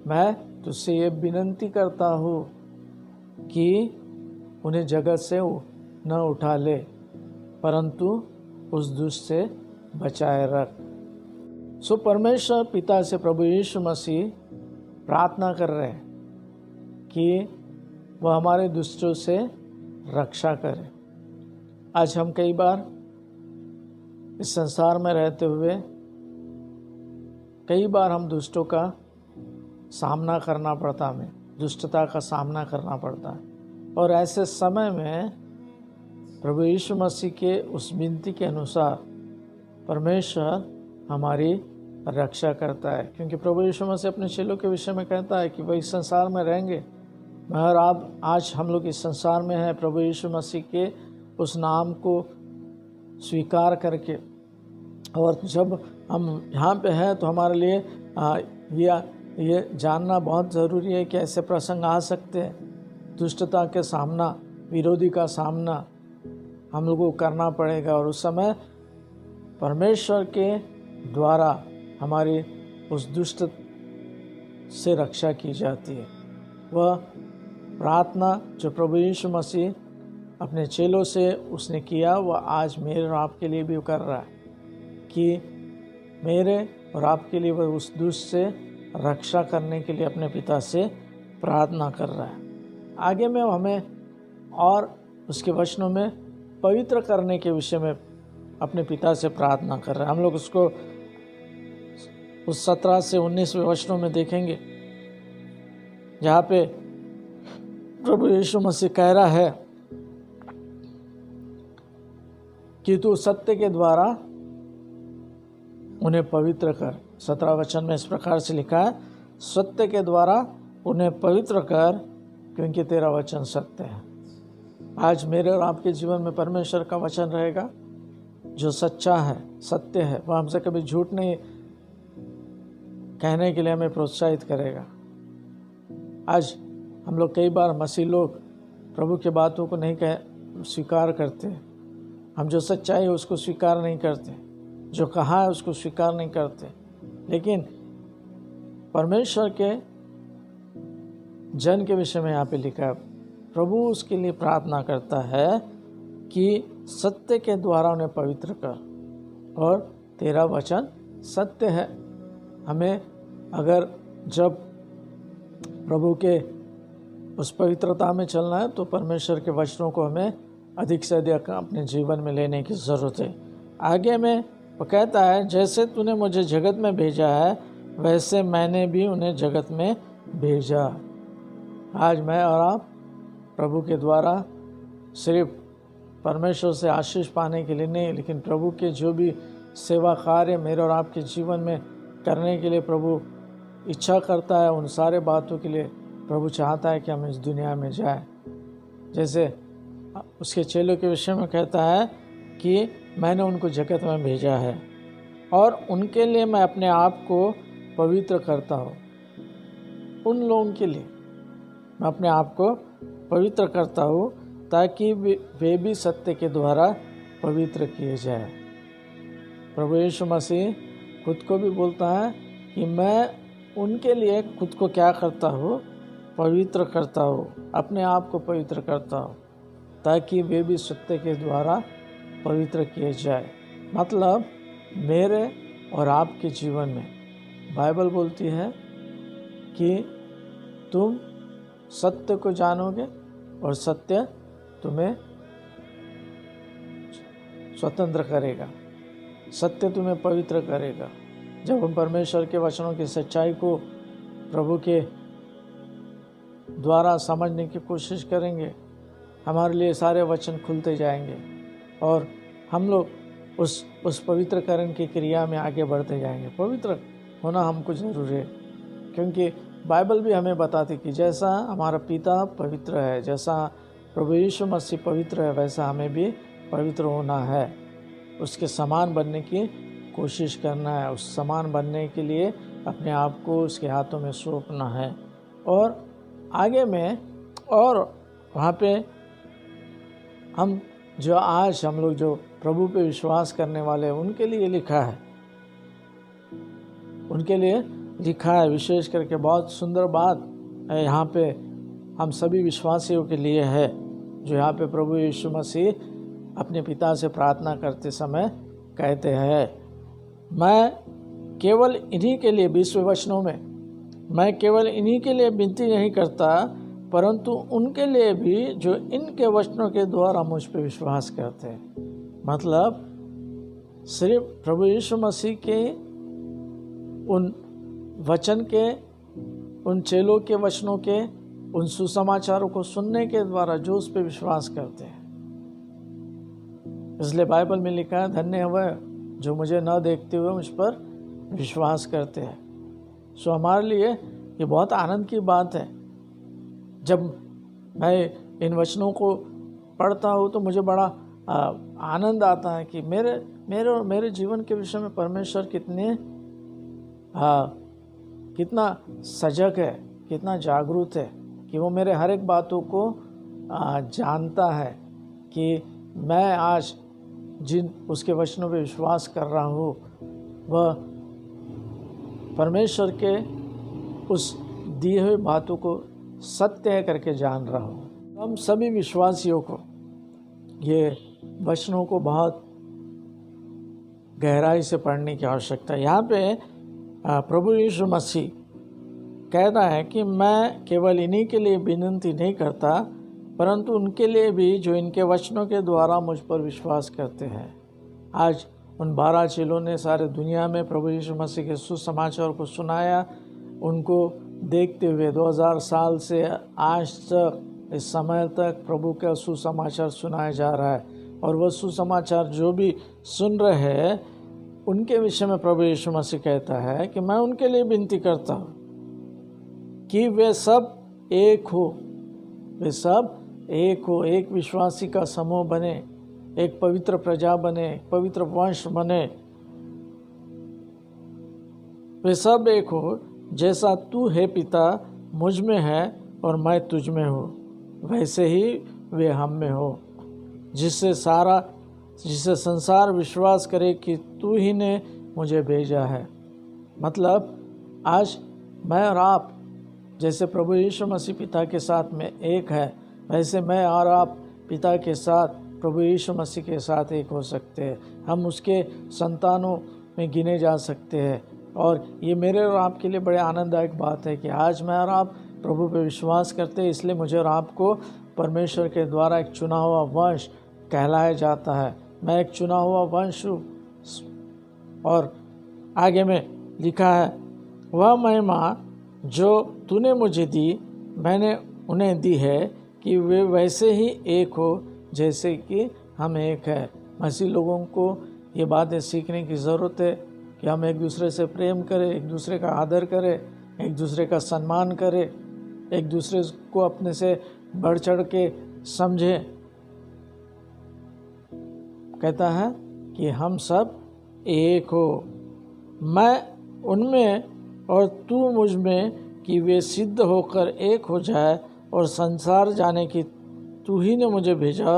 मैं तुझसे ये विनती करता हूँ कि उन्हें जगत से न उठा ले, परंतु उस दुष्ट से बचाए रख। सो परमेश्वर पिता से प्रभु यीशु मसीह प्रार्थना कर रहे हैं कि वह हमारे दुष्टों से रक्षा करे। आज हम कई बार इस संसार में रहते हुए कई बार हम दुष्टों का सामना करना पड़ता, हमें दुष्टता का सामना करना पड़ता है, और ऐसे समय में प्रभु यीशु मसीह के उस विनती के अनुसार परमेश्वर हमारी रक्षा करता है। क्योंकि प्रभु यीशु मसीह अपने चेलों के विषय में कहता है कि वह इस संसार में रहेंगे। मैं और आप आज हम लोग इस संसार में हैं प्रभु यीशु मसीह के उस नाम को स्वीकार करके, और जब हम यहाँ पे हैं तो हमारे लिए ये जानना बहुत ज़रूरी है कि ऐसे प्रसंग आ सकते हैं। दुष्टता के सामना, विरोधी का सामना हम लोगों को करना पड़ेगा, और उस समय परमेश्वर के द्वारा हमारी उस दुष्ट से रक्षा की जाती है। वह प्रार्थना जो प्रभु यीशु मसीह अपने चेलों से उसने किया, वह आज मेरे और आपके लिए भी कर रहा है कि मेरे और आपके लिए वह उस दुष्ट से रक्षा करने के लिए अपने पिता से प्रार्थना कर रहा है। आगे में हमें और उसके वचनों में पवित्र करने के विषय में अपने पिता से प्रार्थना कर रहा है। हम लोग उसको उस 17 से 19वें वचनों में देखेंगे, जहाँ पे प्रभु यीशु मसीह कह रहा है कि तू सत्य के द्वारा उन्हें पवित्र कर। 17 वचन में इस प्रकार से लिखा है, सत्य के द्वारा उन्हें पवित्र कर क्योंकि तेरा वचन सत्य है। आज मेरे और आपके जीवन में परमेश्वर का वचन रहेगा जो सच्चा है, सत्य है। वह हमसे कभी झूठ नहीं कहने के लिए हमें प्रोत्साहित करेगा। आज हम लोग कई बार मसीह लोग प्रभु की बातों को नहीं स्वीकार करते। हम जो सच्चाई है उसको स्वीकार नहीं करते, जो कहा है उसको स्वीकार नहीं करते। लेकिन परमेश्वर के जन के विषय में यहाँ पे लिखा है, प्रभु उसके लिए प्रार्थना करता है कि सत्य के द्वारा उन्हें पवित्र कर, और तेरा वचन सत्य है। हमें अगर जब प्रभु के उस पवित्रता में चलना है तो परमेश्वर के वचनों को हमें अधिक से अधिक अपने जीवन में लेने की ज़रूरत है। आगे में वो कहता है, जैसे तूने मुझे जगत में भेजा है वैसे मैंने भी उन्हें जगत में भेजा। आज मैं और आप प्रभु के द्वारा सिर्फ परमेश्वर से आशीष पाने के लिए नहीं, लेकिन प्रभु के जो भी सेवा कार्य मेरे और आपके जीवन में करने के लिए प्रभु इच्छा करता है, उन सारे बातों के लिए प्रभु चाहता है कि हम इस दुनिया में जाएं। जैसे उसके चेलों के विषय में कहता है कि मैंने उनको जगत में भेजा है और उनके लिए मैं अपने आप को पवित्र करता हूँ। उन लोगों के लिए मैं अपने आप को पवित्र करता हूँ ताकि वे भी सत्य के द्वारा पवित्र किए जाए। प्रभु यीशु मसीह खुद को भी बोलता है कि मैं उनके लिए खुद को क्या करता हूँ, पवित्र करता हूँ, अपने आप को पवित्र करता हूँ ताकि वे भी सत्य के द्वारा पवित्र किए जाए। मतलब मेरे और आपके जीवन में बाइबल बोलती है कि तुम सत्य को जानोगे और सत्य तुम्हें स्वतंत्र करेगा, सत्य तुम्हें पवित्र करेगा। जब हम परमेश्वर के वचनों की सच्चाई को प्रभु के द्वारा समझने की कोशिश करेंगे, हमारे लिए सारे वचन खुलते जाएंगे और हम लोग उस पवित्रकरण की क्रिया में आगे बढ़ते जाएंगे। पवित्र होना हमको ज़रूरी है, क्योंकि बाइबल भी हमें बताती कि जैसा हमारा पिता पवित्र है, जैसा प्रभु यीशु मसीह पवित्र है, वैसा हमें भी पवित्र होना है। उसके समान बनने की कोशिश करना है, उस समान बनने के लिए अपने आप को उसके हाथों में सौंपना है। और आगे में और वहाँ पे हम जो आज हम लोग जो प्रभु पे विश्वास करने वाले हैं उनके लिए लिखा है, उनके लिए लिखा है। विशेष करके बहुत सुंदर बात है यहाँ पे हम सभी विश्वासियों के लिए है, जो यहाँ पे प्रभु यीशु मसीह अपने पिता से प्रार्थना करते समय कहते हैं, मैं केवल इन्हीं के लिए 20वें वचनों में, मैं केवल इन्हीं के लिए विनती नहीं करता परंतु उनके लिए भी जो इनके वचनों के द्वारा मुझ पे विश्वास करते हैं। मतलब सिर्फ प्रभु यीशु मसीह के उन वचन के, उन चेलों के वचनों के, उन सुसमाचारों को सुनने के द्वारा जो उस पे विश्वास करते हैं। इसलिए बाइबल में लिखा है, धन्य है वह जो मुझे न देखते हुए मुझ पर विश्वास करते हैं। सो हमारे लिए ये बहुत आनंद की बात है। जब मैं इन वचनों को पढ़ता हूँ तो मुझे बड़ा आनंद आता है कि मेरे जीवन के विषय में परमेश्वर कितना सजग है, कितना जागरूक है कि वो मेरे हर एक बातों को जानता है कि मैं आज जिन उसके वचनों पे विश्वास कर रहा हूँ वह परमेश्वर के उस दिए हुए बातों को सत्य है करके जान रहा हूँ। हम सभी विश्वासियों को ये वचनों को बहुत गहराई से पढ़ने की आवश्यकता है। यहाँ पे प्रभु यीशु मसीह कहता है कि मैं केवल इन्हीं के लिए विनती नहीं करता परंतु उनके लिए भी जो इनके वचनों के द्वारा मुझ पर विश्वास करते हैं। आज उन 12 चेलों ने सारे दुनिया में प्रभु यीशु मसीह के सुसमाचार को सुनाया। उनको देखते हुए 2000 साल से आज तक इस समय तक प्रभु का सुसमाचार सुनाया जा रहा है और वह सुसमाचार जो भी सुन रहे हैं उनके विषय में प्रभु यीशु मसीह कहता है कि मैं उनके लिए विनती करता हूँ कि वे सब एक हो, वे सब एक हो, एक विश्वासी का समूह बने, एक पवित्र प्रजा बने, पवित्र वंश बने। वे सब एक हो जैसा तू है पिता मुझ में है और मैं तुझ में हूँ, वैसे ही वे हम में हो, जिससे संसार विश्वास करे कि तू ही ने मुझे भेजा है। मतलब आज मैं और आप जैसे प्रभु यीशु मसीह पिता के साथ में एक है, वैसे मैं और आप पिता के साथ, प्रभु यीशु मसीह के साथ एक हो सकते हैं। हम उसके संतानों में गिने जा सकते हैं। और ये मेरे और आपके लिए बड़े आनंददायक बात है कि आज मैं और आप प्रभु पे विश्वास करते हैं, इसलिए मुझे और आपको परमेश्वर के द्वारा एक चुना हुआ वंश कहलाया जाता है। मैं एक चुना हुआ वंश हूँ। और आगे में लिखा है, वह महिमा जो तूने मुझे दी, मैंने उन्हें दी है कि वे वैसे ही एक हो जैसे कि हम एक है। मसीह लोगों को ये बातें सीखने की ज़रूरत है कि हम एक दूसरे से प्रेम करें, एक दूसरे का आदर करें, एक दूसरे का सम्मान करें, एक दूसरे को अपने से बढ़ चढ़ के समझें। कहता है कि हम सब एक हो, मैं उनमें और तू मुझ में, कि वे सिद्ध होकर एक हो जाए और संसार जाने की तू ही ने मुझे भेजा,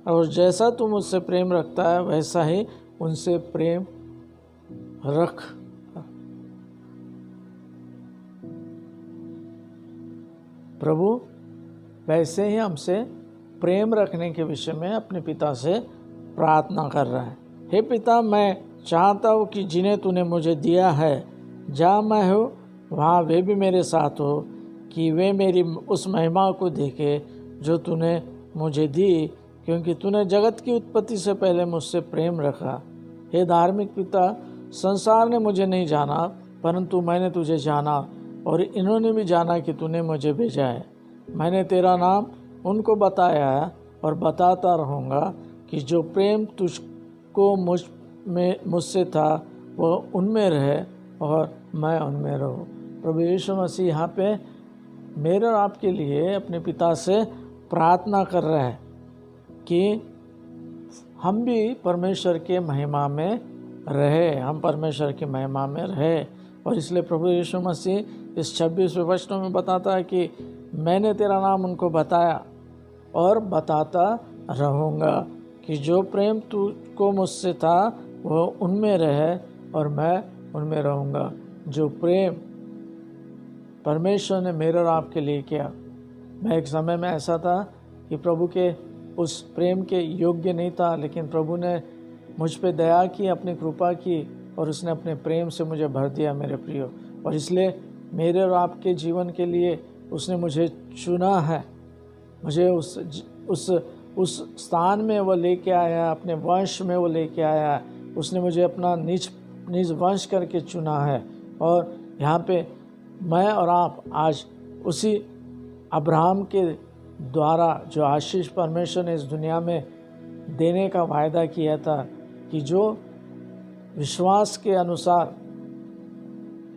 और जैसा तू मुझसे प्रेम रखता है वैसा ही उनसे प्रेम रख। प्रभु वैसे ही हमसे प्रेम रखने के विषय में अपने पिता से प्रार्थना कर रहा है। हे पिता, मैं चाहता हूँ कि जिन्हें तूने मुझे दिया है, जहाँ मैं हूँ वहाँ वे भी मेरे साथ हो, कि वे मेरी उस महिमा को देखे जो तूने मुझे दी, क्योंकि तूने जगत की उत्पत्ति से पहले मुझसे प्रेम रखा। हे धार्मिक पिता, संसार ने मुझे नहीं जाना, परंतु मैंने तुझे जाना, और इन्होंने भी जाना कि तूने मुझे भेजा है। मैंने तेरा नाम उनको बताया है और बताता रहूँगा, कि जो प्रेम तुझको मुझसे था वह उनमें रहे और मैं उनमें रहूँ। प्रभु यीशु मसीह यहाँ पे मेरे और आपके लिए अपने पिता से प्रार्थना कर रहा है कि हम भी परमेश्वर के महिमा में रहे, हम परमेश्वर की महिमा में रहे। और इसलिए प्रभु यीशु मसीह इस 26वें वचनों में बताता है कि मैंने तेरा नाम उनको बताया और बताता रहूँगा, कि जो प्रेम तुझको मुझसे था वह उनमें रहे और मैं उनमें रहूँगा। जो प्रेम परमेश्वर ने मेरे और आपके लिए किया। मैं एक समय में ऐसा था कि प्रभु के उस प्रेम के योग्य नहीं था, लेकिन प्रभु ने मुझ पे दया की, अपनी कृपा की, और उसने अपने प्रेम से मुझे भर दिया मेरे प्रियो। और इसलिए मेरे और आपके जीवन के लिए उसने मुझे चुना है, मुझे उस स्थान में वो लेके आया, अपने वंश में वो लेके आया। उसने मुझे अपना निज वंश करके चुना है। और यहाँ पे मैं और आप आज उसी अब्राहम के द्वारा जो आशीष परमेश्वर ने इस दुनिया में देने का वायदा किया था, कि जो विश्वास के अनुसार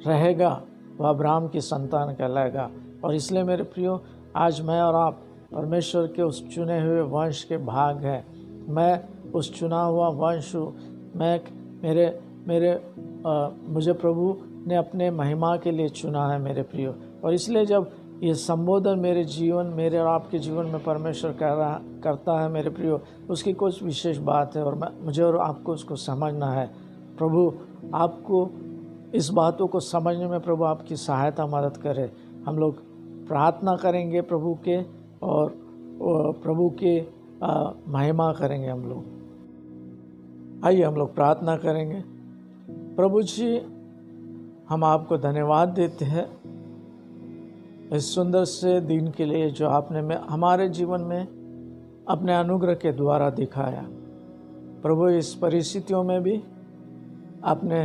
रहेगा वह अब्राहम की संतान कहलाएगा। और इसलिए मेरे प्रियो, आज मैं और आप परमेश्वर के उस चुने हुए वंश के भाग हैं। मैं उस चुना हुआ वंश हूँ। मुझे प्रभु ने अपने महिमा के लिए चुना है मेरे प्रियो। और इसलिए जब ये संबोधन मेरे और आपके जीवन में परमेश्वर करता है मेरे प्रियो, उसकी कुछ विशेष बात है और मुझे और आपको उसको समझना है। प्रभु आपको इस बातों को समझने में प्रभु आपकी सहायता मदद करे। हम लोग प्रार्थना करेंगे प्रभु के, और प्रभु के महिमा करेंगे हम लोग। आइए हम लोग प्रार्थना करेंगे। प्रभु जी, हम आपको धन्यवाद देते हैं इस सुंदर से दिन के लिए जो आपने हमारे जीवन में अपने अनुग्रह के द्वारा दिखाया। प्रभु, इस परिस्थितियों में भी आपने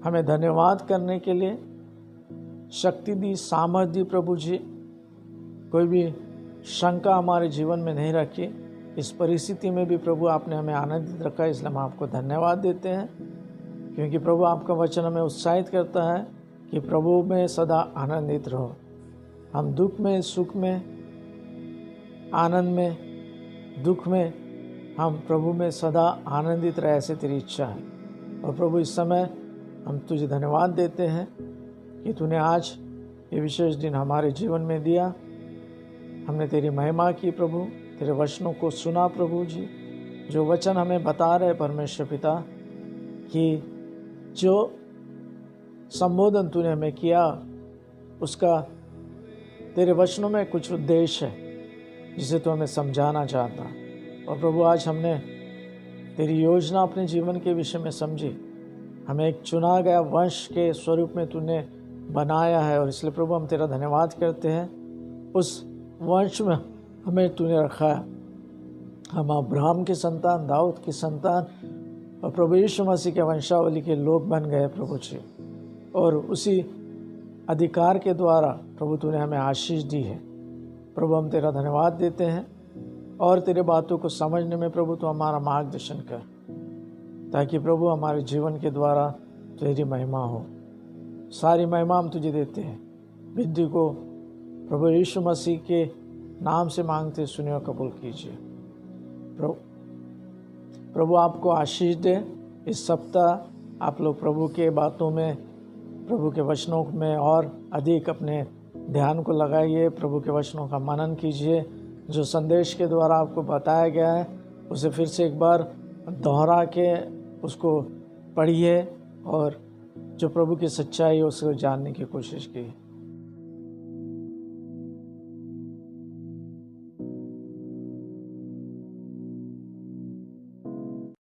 हमें धन्यवाद करने के लिए शक्ति दी, सामर्थ दी। प्रभु जी, कोई भी शंका हमारे जीवन में नहीं रखी। इस परिस्थिति में भी प्रभु आपने हमें आनंदित रखा, इसलिए हम आपको धन्यवाद देते हैं। क्योंकि प्रभु आपका वचन हमें उत्साहित करता है कि प्रभु में सदा आनंदित रहो। हम दुख में, सुख में, आनंद में, दुख में, हम प्रभु में सदा आनंदित रहे, ऐसे तेरी इच्छा है। और प्रभु, इस समय हम तुझे धन्यवाद देते हैं कि तूने आज ये विशेष दिन हमारे जीवन में दिया। हमने तेरी महिमा की प्रभु, तेरे वचनों को सुना प्रभु जी। जो वचन हमें बता रहे परमेश्वर पिता कि जो संबोधन तूने हमें किया उसका तेरे वचनों में कुछ उद्देश्य है। जिसे तो हमें समझाना चाहता। और प्रभु आज हमने तेरी योजना अपने जीवन के विषय में समझी। हमें एक चुना गया वंश के स्वरूप में तूने बनाया है और इसलिए प्रभु हम तेरा धन्यवाद करते हैं। उस वंश में हमें तूने रखा है। हम अब्राहम की संतान, दाऊद की संतान और प्रभु यीशु मसीह के वंशावली के लोग बन गए प्रभु जी। और उसी अधिकार के द्वारा प्रभु तूने हमें आशीष दी है। प्रभु हम तेरा धन्यवाद देते हैं और तेरे बातों को समझने में प्रभु तू हमारा मार्गदर्शन कर, ताकि प्रभु हमारे जीवन के द्वारा तेरी महिमा हो। सारी महिमा हम तुझे देते हैं। विधि को प्रभु यीशु मसीह के नाम से मांगते सुनिए और कबूल कीजिए। प्रभु आपको आशीष दे। इस सप्ताह आप लोग प्रभु के बातों में, प्रभु के वचनों में और अधिक अपने ध्यान को लगाइए। प्रभु के वचनों का मनन कीजिए। जो संदेश के द्वारा आपको बताया गया है उसे फिर से एक बार दोहरा के उसको पढ़िए और जो प्रभु की सच्चाई है उसको जानने की कोशिश कीजिए।